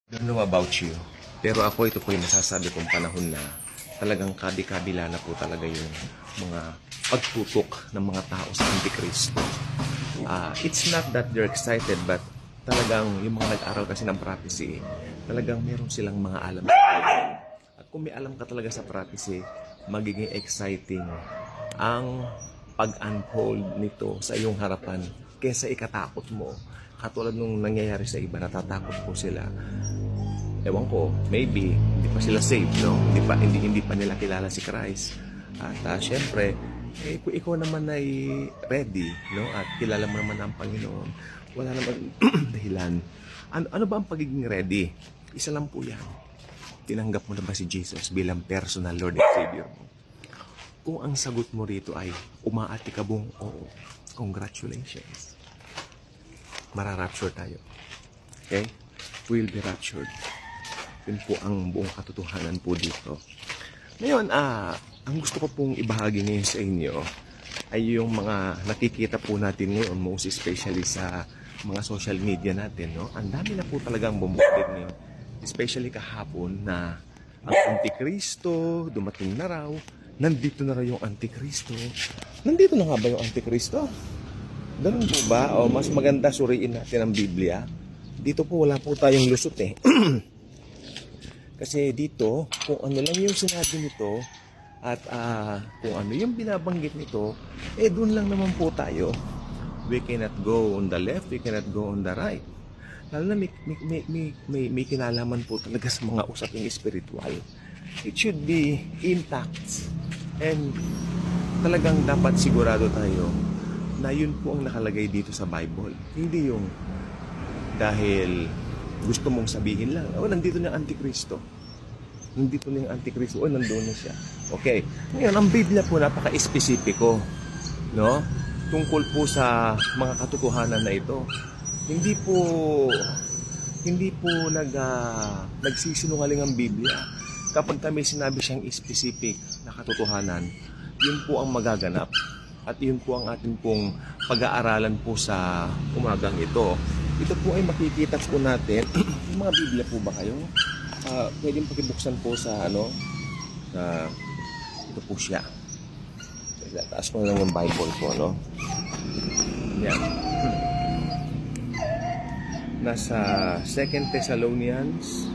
Don't know about you. Pero ako ito po yung masasabi kong panahon na talagang kabi-kabila na po talaga yung mga pagtutok ng mga tao sa Antikristo. It's not that they're excited but talagang yung mga nag-aral kasi ng prophecy, talagang meron silang mga alam. At kung may alam ka talaga sa prophecy, magiging exciting ang pag-unfold nito sa iyong harapan kaysa ikatakot mo. Katulad nung nangyayari sa iba, natatakot po sila. Ewan ko, maybe hindi pa sila saved, no? Hindi pa nila kilala si Christ. At syempre, kung ikaw naman ay ready, no? At kilala mo naman ang Panginoon, wala naman dahilan. Ano ba ang pagiging ready? Isa lang po yan. Tinanggap mo na ba si Jesus bilang personal Lord and Savior mo? Kung ang sagot mo rito ay umaatikabong oo, congratulations. Mararapture tayo. Okay? We'll be raptured. Yun po ang buong katotohanan po dito. Ngayon, ang gusto ko pong ibahagi ngayon sa inyo ay yung mga nakikita po natin ngayon, most especially sa mga social media natin, no? Ang dami na po talagang bombarding, especially kahapon na ang Antikristo, dumating na raw, nandito na raw yung Antikristo. Nandito na nga ba yung Antikristo? Ganun po ba? O mas maganda suriin natin ang Biblia. Dito po wala po tayong lusot eh. Kasi dito, kung ano lang yung sinabi nito at kung ano yung binabanggit nito, doon lang naman po tayo. We cannot go on the left, we cannot go on the right. Lalo na may kinalaman po talaga sa mga usaping spiritual. It should be intact. And talagang dapat sigurado tayo na yun po ang nakalagay dito sa Bible. Hindi yung dahil gusto mong sabihin lang, nandito na ang Antikristo. Nandito na yung Antikristo. Nandoon na siya. Okay. Ngayon, ang Biblia po napaka-espesipiko. No? Tungkol po sa mga katotohanan na ito. Hindi po nagsisinungaling ang Biblia. Kapag kami sinabi siyang specific na katotohanan, yun po ang magaganap. At yun po ang ating pong pag-aaralan po sa umagang ito. Ito po ay makikita po natin. Yung mga Biblia po ba kayo? Pwedeng pakibuksan po sa ito po siya. Taas ko na lang yung Bible po, no? Yan. Nasa 2 Thessalonians.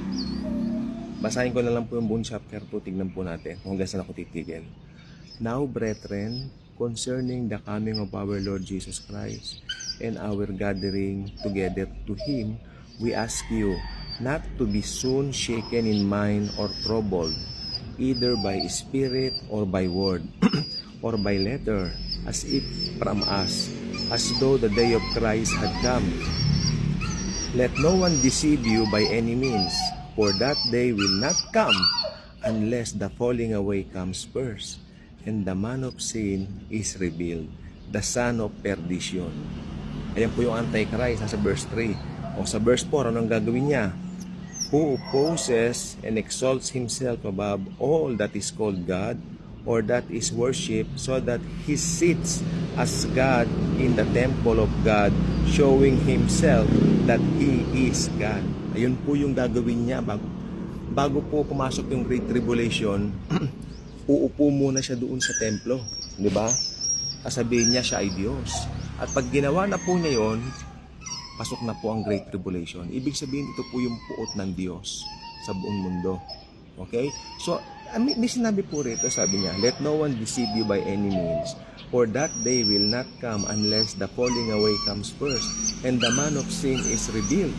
Basahin ko na lang po yung buong chapter po. Tignan po natin kung hanggang saan ako titigil. Now, brethren, concerning the coming of our Lord Jesus Christ and our gathering together to Him, we ask you not to be soon shaken in mind or troubled, either by spirit or by word, or by letter, as if from us, as though the day of Christ had come. Let no one deceive you by any means, for that day will not come unless the falling away comes first, and the man of sin is revealed, the son of perdition. Ayan po yung Antichrist, nasa verse 3. O sa verse 4, anong gagawin niya? Who opposes and exalts himself above all that is called God, or that is worshipped, so that he sits as God in the temple of God, showing himself that he is God. Ayun po yung gagawin niya bago po pumasok yung Great Tribulation. Uupo muna siya doon sa templo, di ba? Sasabihin niya siya ay Diyos. At pag ginawa na po niya yon, pasok na po ang Great Tribulation. Ibig sabihin, ito po yung puot ng Diyos sa buong mundo. Okay? So, may sinabi po rito, sabi niya, let no one deceive you by any means, for that day will not come unless the falling away comes first, and the man of sin is revealed,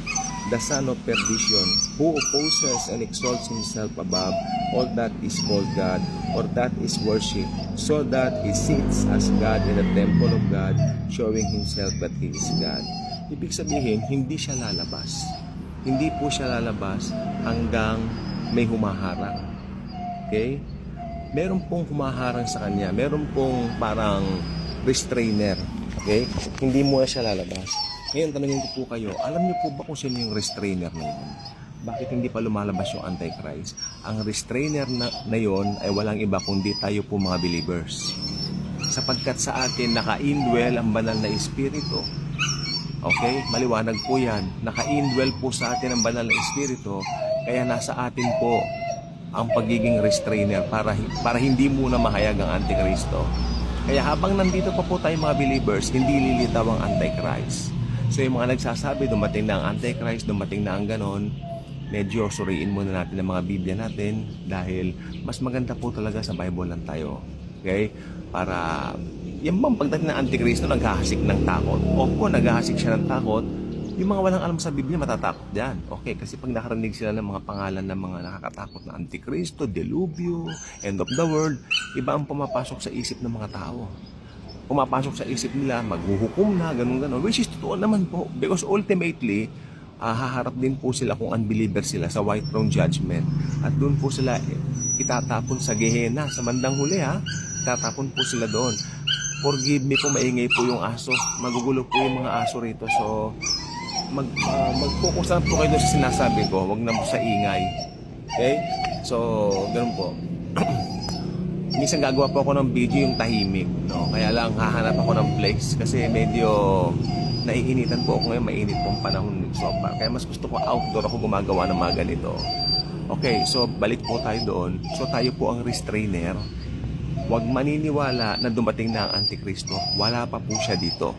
the son of perdition, who opposes and exalts himself above all that is called God, or that is worship, so that he sits as God in the temple of God, showing himself that he is God. Ibig sabihin, hindi siya lalabas. Hindi po siya lalabas hanggang may humaharang. Okay? Meron pong humaharang sa kanya. Meron pong parang restrainer. Okay? Hindi mo na siya lalabas. Ngayon, tanongin ko po kayo, alam niyo po ba kung sino yung restrainer na yun? Bakit hindi pa lumalabas yung Antichrist? Ang restrainer na yun ay walang iba kundi tayo po mga believers. Sapagkat sa atin naka-indwell ang banal na espiritu. Okay? Maliwanag po yan. Naka-indwell po sa atin ang banal na Espiritu, kaya nasa atin po ang pagiging restrainer para hindi muna mahayag ang Antikristo. Kaya habang nandito pa po tayo mga believers, hindi lilitaw ang Antichrist. So yung mga nagsasabi, dumating na ang Antichrist, dumating na ang ganon, medyo suriin muna natin ang mga Biblia natin dahil mas maganda po talaga sa Bible lang tayo. Okay? Para yung bang pagdating ng Antikristo, naghahasik ng takot. Opo, naghahasik siya ng takot. Yung mga walang alam sa Biblia, matatakot yan. Okay, kasi pag nakarinig sila ng mga pangalan ng mga nakakatakot na Antikristo, Delubyo, End of the World, iba ang pumapasok sa isip ng mga tao. Pumapasok sa isip nila, maghuhukom na, ganun-ganun. Which is totoo naman po. Because ultimately, haharap din po sila kung unbeliever sila sa white throne judgment. At doon po sila itatapon sa Gehenna. Sa bandang huli itatapon po sila doon. Forgive me po, maingay po yung aso. Magugulo po yung mga aso rito. So, mag-focus lang po kayo sa sinasabi ko, wag na po sa ingay. Okay? So, ganun po. Minsan gagawa po ako ng video yung tahimik, no? Kaya lang hahanap ako ng place kasi medyo naiinitan po ako ngayon, mainit pong panahon ng sopa. Kaya mas gusto ko outdoor ako gumagawa ng mga ganito. Okay, so balik po tayo doon. So tayo po ang restrainer. Huwag maniniwala na dumating na ang Antikristo. Wala pa po siya dito.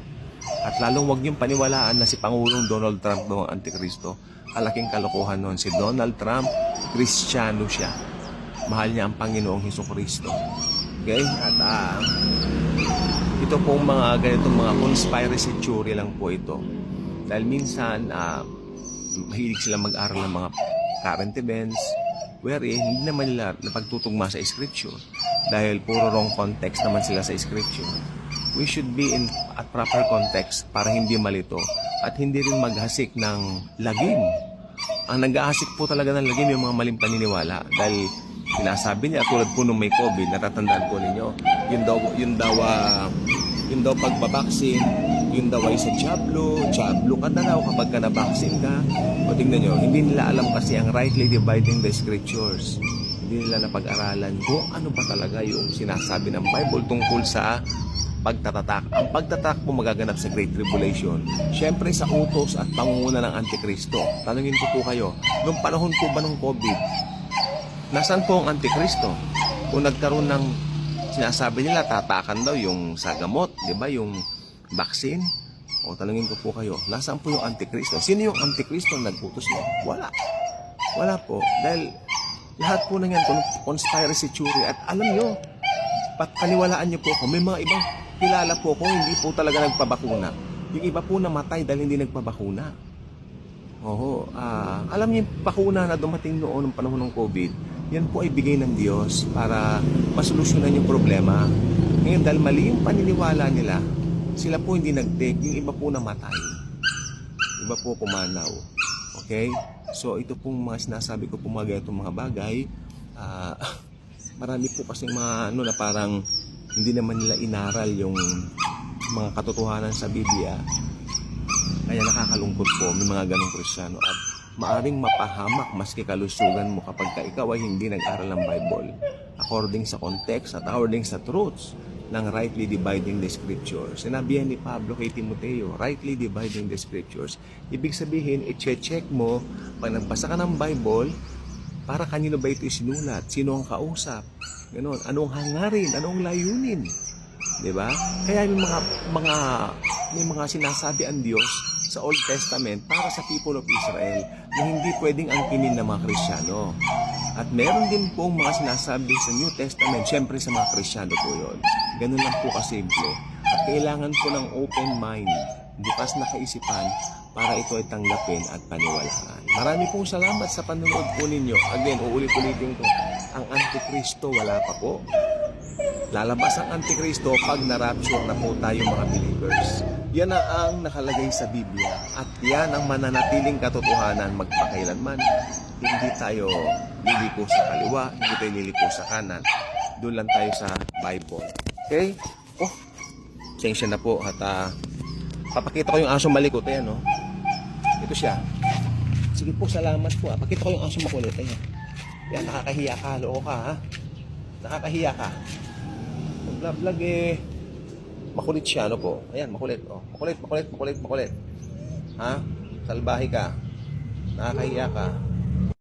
At lalong huwag niyong paniwalaan na si Pangulong Donald Trump noong Antikristo. Kalaking kalokohan noon. Si Donald Trump, Kristiyano siya. Mahal niya ang Panginoong Hesukristo. Okay? At ito pong mga ganitong mga conspiracy theory lang po ito. Dahil minsan, mahilig silang mag-aral ng mga current events wherein hindi naman nila napagtutugma sa Scripture. Dahil puro wrong context naman sila sa Scripture. We should be in at proper context para hindi malito at hindi rin maghasik ng lagim. Ang nag-ahasik po talaga ng lagim yung mga maling paniniwala dahil sinasabi niya tulad po nung may COVID, natatandaan po ninyo, yun daw pagbabaksin, yun daw ay sa jablo ka na daw kapag ka nabaksin ka. O tingnan nyo, hindi nila alam kasi ang rightly dividing the scriptures. Hindi nila napag-aralan kung ano ba talaga yung sinasabi ng Bible tungkol sa pagtatatak. Ang pagtatak po magaganap sa Great Tribulation. Siyempre sa utos at pangunguna ng Antikristo. Tanungin ko po kayo, nung panahon po ba ng COVID, nasaan po ang Antikristo? Kung nagkaroon ng sinasabi nila, tatakan daw yung sa gamot, di ba? Yung vaccine. O tanungin ko po kayo, nasaan po yung Antikristo? Sino yung Antikristo nagputos mo? Wala. Wala po. Dahil lahat po na yan, conspiracy theory. At alam nyo, paniwalaan nyo po ako, may mga ibang kilala po ko, hindi po talaga nagpabakuna. Yung iba po namatay dahil hindi nagpabakuna. Alam niyo yung bakuna na dumating noon ng panahon ng COVID, yan po ay bigay ng Diyos para masolusyonan yung problema. Ngayon dahil mali yung paniniwala nila, sila po hindi nag-take, yung iba po namatay. Iba po pumanaw. Okay? So ito pong mga sinasabi ko po mga ganitong mga bagay, marami po kasing mga na parang hindi naman nila inaral yung mga katotohanan sa Biblia. Kaya nakakalungkot po may mga ganong Kristiyano at maaring mapahamak maski kalusugan mo kapag ka ikaw ay hindi nag-aral ng Bible according sa context at according sa truths ng rightly dividing the scriptures. Sinabihan ni Pablo kay Timoteo, rightly dividing the scriptures. Ibig sabihin, i-check mo pag nagbasa ka ng Bible, para kanino ba ito isinulat? Sino ang kausap? Ganon. Anong hangarin? Anong layunin? Diba? Kaya may mga sinasabi ang Diyos sa Old Testament para sa people of Israel na hindi pwedeng angkinin ng mga Kristiyano. At meron din pong mga sinasabi sa New Testament, syempre sa mga Kristiyano po yun. Ganun lang po kasimple. At kailangan po ng open mind, bukas na kaisipan, para ito ay tanggapin at paniwalaan. Marami pong salamat sa panonood po ninyo. Again, uulit-ulitin ko, ang Antikristo wala pa po. Lalabas ang Antikristo pag na-rapture na po tayo mga believers. Yan ang nakalagay sa Biblia at yan ang mananatiling katotohanan magpakailanman. Hindi tayo liliko sa kaliwa, hindi tayo liliko sa kanan. Doon lang tayo sa Bible. Okay? Sensya na po at papakita ko yung aso malikot. Ayan, ito siya. Sige po, salamat po. Pakita ko yung aso makulit. Ayan. Yan, nakakahiya ka. Loko ka, ha? Nakakahiya ka. Mag-vlog makulit siya, po. Ayan, makulit. Makulit. Ha? Salbahe ka. Nakakahiya ka.